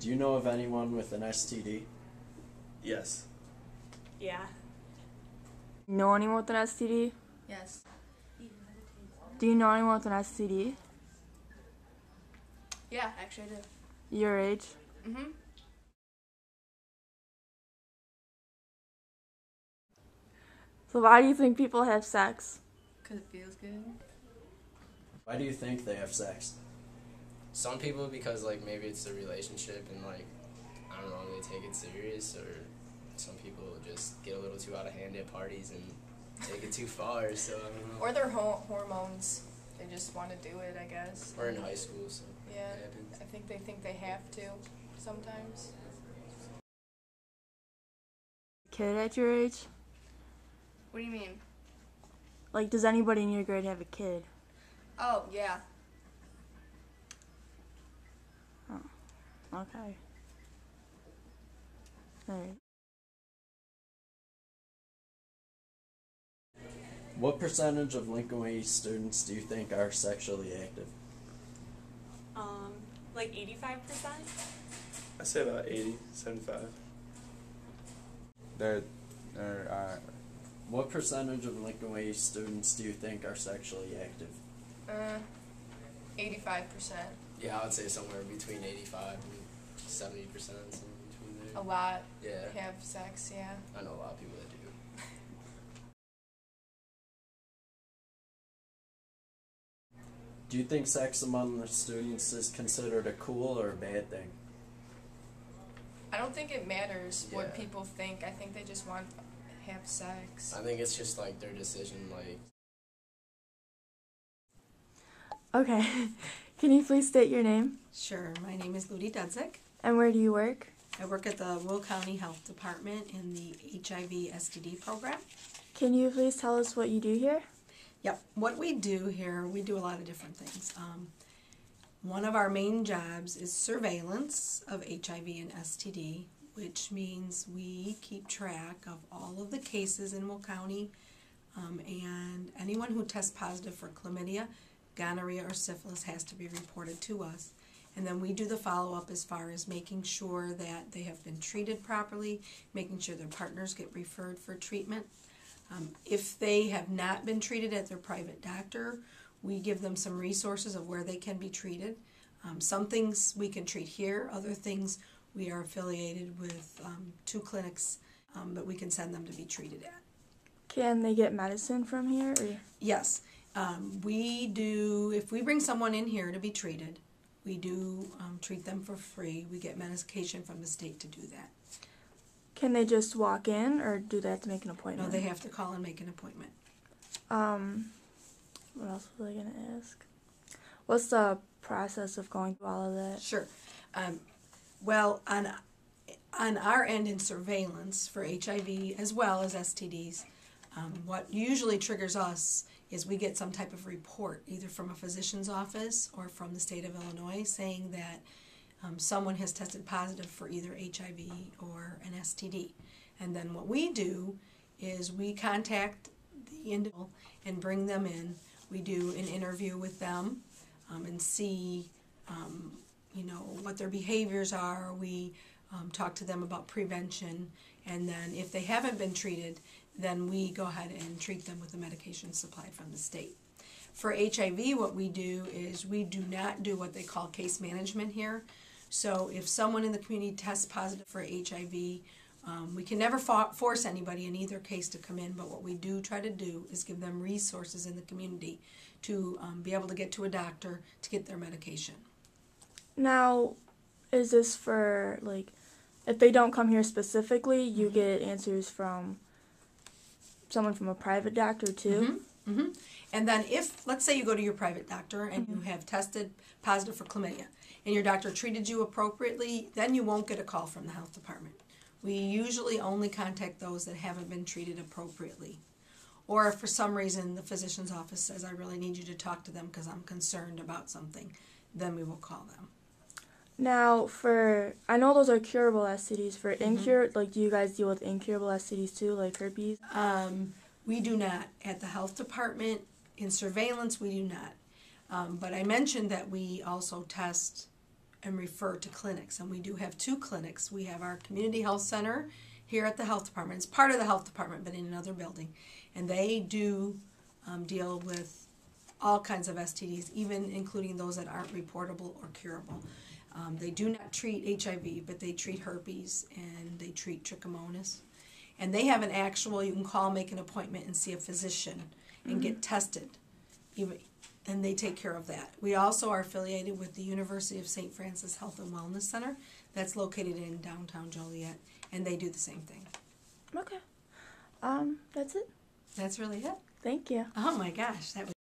Do you know of anyone with an STD? Yes. Yeah. Know anyone with an STD? Yes. Do you know anyone with an STD? Yeah, actually I do. Your age? Mm-hmm. So why do you think people have sex? Because it feels good. Why do you think they have sex? Some people because like maybe it's a relationship and like I don't know, they take it serious, or some people just get a little too out of hand at parties and take it too far, so I don't know. Or their hormones. They just want to do it, I guess. Or in high school, so Yeah. it happens. I think they have to sometimes. Kid at your age? What do you mean? Like, does anybody in your grade have a kid? Oh, yeah. Okay. Alright. What percentage of Lincoln Way students do you think are sexually active? Like 85%? I say about 80, 75. What percentage of Lincoln Way students do you think are sexually active? 85%. Yeah, I would say somewhere between 85 and 70%, somewhere between there. A lot Yeah. have sex, yeah. I know a lot of people that do. Do you think sex among the students is considered a cool or a bad thing? I don't think it matters what Yeah. people think. I think they just want to have sex. I think it's just like their decision, like Okay. Can you please state your name? Sure. My name is Ludi Dudzik. And where do you work? I work at the Will County Health Department in the HIV STD program. Can you please tell us what you do here? Yep. What we do here, we do a lot of different things. One of our main jobs is surveillance of HIV and STD, which means we keep track of all of the cases in Will County, and anyone who tests positive for chlamydia, gonorrhea, or syphilis has to be reported to us. And then we do the follow-up as far as making sure that they have been treated properly, making sure their partners get referred for treatment. If they have not been treated at their private doctor, we give them some resources of where they can be treated. Some things we can treat here, other things we are affiliated with 2 clinics that we can send them to be treated at. Can they get medicine from here? Or? Yes, we do. If we bring someone in here to be treated, we do treat them for free. We get medication from the state to do that. Can they just walk in, or do they have to make an appointment? No, they have to call and make an appointment. What else was I going to ask? What's the process of going through all of that? Sure. Well, on our end in surveillance for HIV as well as STDs, what usually triggers us is we get some type of report, either from a physician's office or from the state of Illinois, saying that someone has tested positive for either HIV or an STD. And then what we do is we contact the individual and bring them in. We do an interview with them and see what their behaviors are. We talk to them about prevention, and then if they haven't been treated, then we go ahead and treat them with the medication supplied from the state. For HIV, what we do is we do not do what they call case management here. So if someone in the community tests positive for HIV, we can never force anybody in either case to come in, but what we do try to do is give them resources in the community to be able to get to a doctor to get their medication. Now, is this for, like, if they don't come here specifically, you get answers from someone from a private doctor too? Mm-hmm. Mm-hmm. And then if, let's say you go to your private doctor and you have tested positive for chlamydia, and your doctor treated you appropriately, then you won't get a call from the health department. We usually only contact those that haven't been treated appropriately. Or if for some reason the physician's office says, I really need you to talk to them because I'm concerned about something, then we will call them. Now, I know those are curable STDs. For incurable, like, do you guys deal with incurable STDs too, like herpes? We do not. At the health department, in surveillance, we do not. But I mentioned that we also test and refer to clinics. And we do have 2 clinics. We have our community health center here at the health department. It's part of the health department, but in another building. And they do deal with all kinds of STDs, even including those that aren't reportable or curable. They do not treat HIV, but they treat herpes and they treat trichomonas. And they have an actual, you can call, make an appointment, and see a physician and get tested. And they take care of that. We also are affiliated with the University of St. Francis Health and Wellness Center. That's located in downtown Joliet, and they do the same thing. Okay. That's it. That's really it. Thank you. Oh my gosh, that was